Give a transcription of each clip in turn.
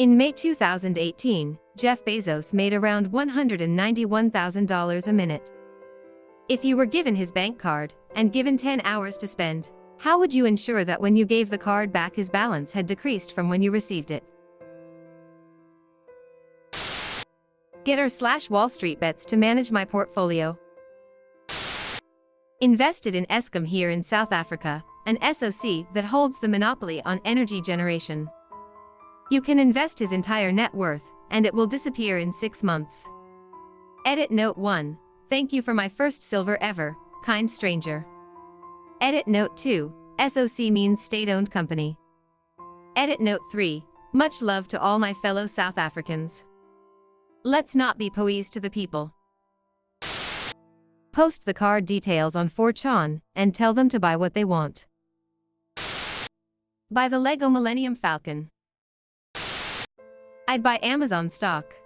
In May 2018, Jeff Bezos made around $191,000 a minute. If you were given his bank card and given 10 hours to spend, how would you ensure that when you gave the card back his balance had decreased from when you received it? Getter/Wall Street bets to manage my portfolio. Invested in Eskom here in South Africa, an SOC that holds the monopoly on energy generation. You can invest his entire net worth, and it will disappear in 6 months. Edit Note 1. Thank you for my first silver ever, kind stranger. Edit Note 2. SOC means state-owned company. Edit Note 3. Much love to all my fellow South Africans. Let's not be poise to the people. Post the card details on 4chan, and tell them to buy what they want. Buy the Lego Millennium Falcon. I'd buy Amazon stock.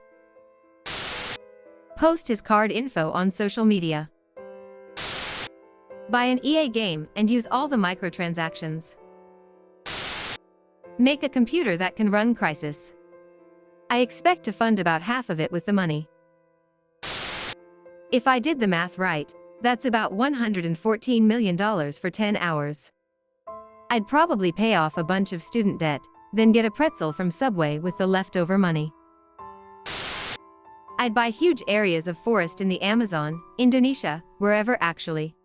Post his card info on social media. Buy an EA game and use all the microtransactions. Make a computer that can run Crysis. I expect to fund about half of it with the money. If I did the math right, that's about $114 million for 10 hours. I'd probably pay off a bunch of student debt, then get a pretzel from Subway with the leftover money. I'd buy huge areas of forest in the Amazon, Indonesia, wherever actually.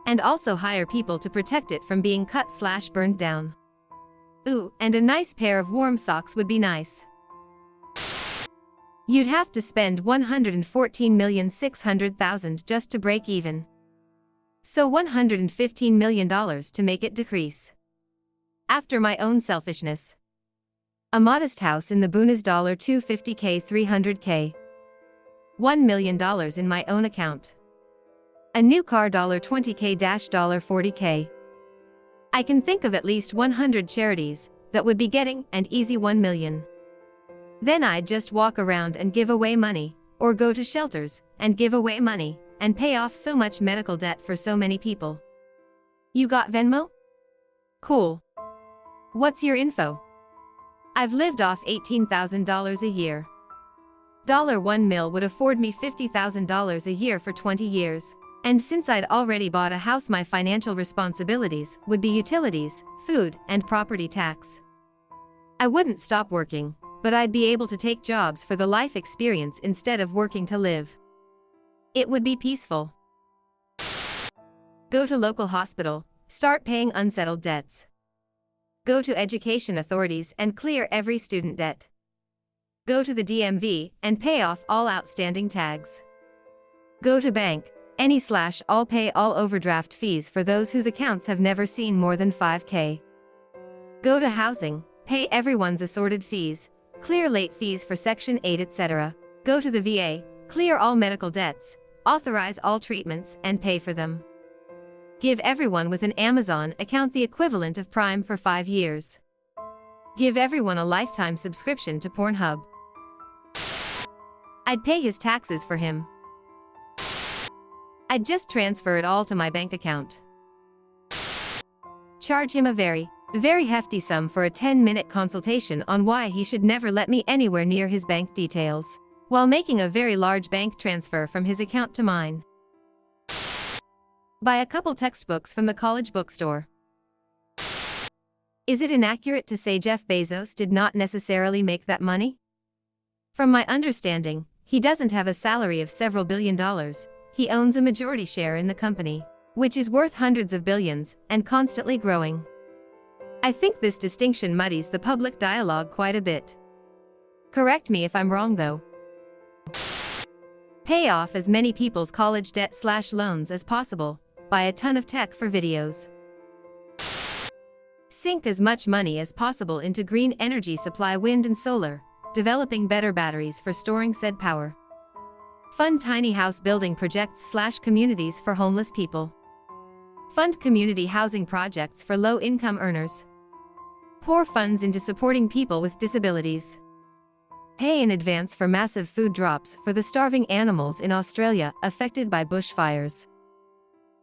And also hire people to protect it from being cut/burned down. Ooh, and a nice pair of warm socks would be nice. You'd have to spend $114,600,000 just to break even. So $115 million to make it decrease. After my own selfishness. A modest house in the boonies $250K 300K. $1 million in my own account. A new car $20K $40K. I can think of at least 100 charities that would be getting an easy 1 million. Then I'd just walk around and give away money, or go to shelters and give away money, and pay off so much medical debt for so many people. You got Venmo? Cool. What's your info? I've lived off $18,000 a year. $1 mil would afford me $50,000 a year for 20 years. And since I'd already bought a house, my financial responsibilities would be utilities, food, and property tax. I wouldn't stop working, but I'd be able to take jobs for the life experience instead of working to live. It would be peaceful. Go to local hospital, start paying unsettled debts. Go to education authorities and clear every student debt. Go to the DMV and pay off all outstanding tags. Go to bank, any/all pay all overdraft fees for those whose accounts have never seen more than 5K. Go to housing, pay everyone's assorted fees, clear late fees for Section 8 etc. Go to the VA, clear all medical debts, authorize all treatments and pay for them. Give everyone with an Amazon account the equivalent of Prime for 5 years. Give everyone a lifetime subscription to Pornhub. I'd pay his taxes for him. I'd just transfer it all to my bank account. Charge him a very, very hefty sum for a 10-minute consultation on why he should never let me anywhere near his bank details, while making a very large bank transfer from his account to mine. Buy a couple textbooks from the college bookstore. Is it inaccurate to say Jeff Bezos did not necessarily make that money? From my understanding, he doesn't have a salary of several $billion. He owns a majority share in the company, which is worth hundreds of billions, and constantly growing. I think this distinction muddies the public dialogue quite a bit. Correct me if I'm wrong though. Pay off as many people's college debt/loans as possible. Buy a ton of tech for videos. Sink as much money as possible into green energy supply, wind and solar, developing better batteries for storing said power. Fund tiny house building projects/communities for homeless people. Fund community housing projects for low-income earners. Pour funds into supporting people with disabilities. Pay in advance for massive food drops for the starving animals in Australia affected by bushfires.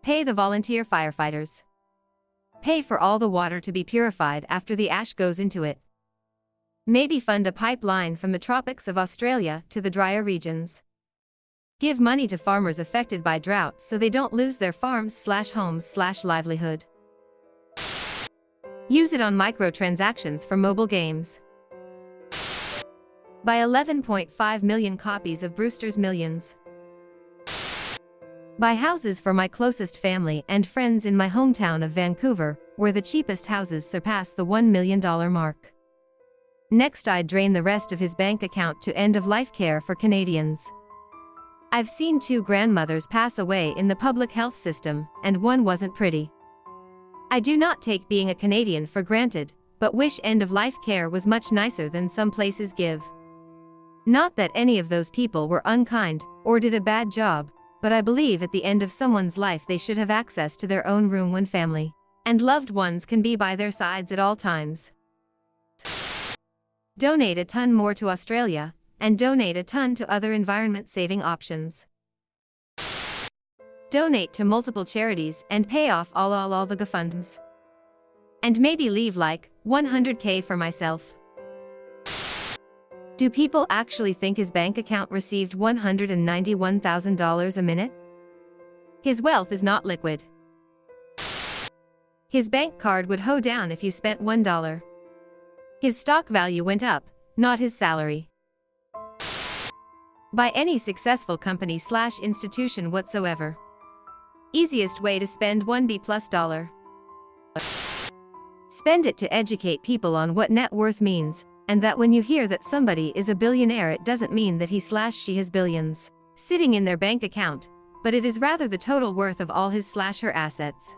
Pay the volunteer firefighters. Pay for all the water to be purified after the ash goes into it. Maybe fund a pipeline from the tropics of Australia to the drier regions. Give money to farmers affected by drought so they don't lose their farms/homes/livelihood. Use it on microtransactions for mobile games. Buy 11.5 million copies of Brewster's Millions. Buy houses for my closest family and friends in my hometown of Vancouver, where the cheapest houses surpass the $1 million mark. Next, I'd drain the rest of his bank account to end-of-life care for Canadians. I've seen 2 grandmothers pass away in the public health system, and one wasn't pretty. I do not take being a Canadian for granted, but wish end-of-life care was much nicer than some places give. Not that any of those people were unkind, or did a bad job, but I believe at the end of someone's life they should have access to their own room when family and loved ones can be by their sides at all times. Donate a ton more to Australia, and donate a ton to other environment-saving options. Donate to multiple charities and pay off all the GoFundMes. And maybe leave like $100K for myself. Do people actually think his bank account received $191,000 a minute? His wealth is not liquid. His bank card would hoe down if you spent $1. His stock value went up, not his salary. Buy any successful company/institution whatsoever. Easiest way to spend $1B+. Spend it to educate people on what net worth means, and that when you hear that somebody is a billionaire, it doesn't mean that he/she has billions sitting in their bank account, but it is rather the total worth of all his/her assets.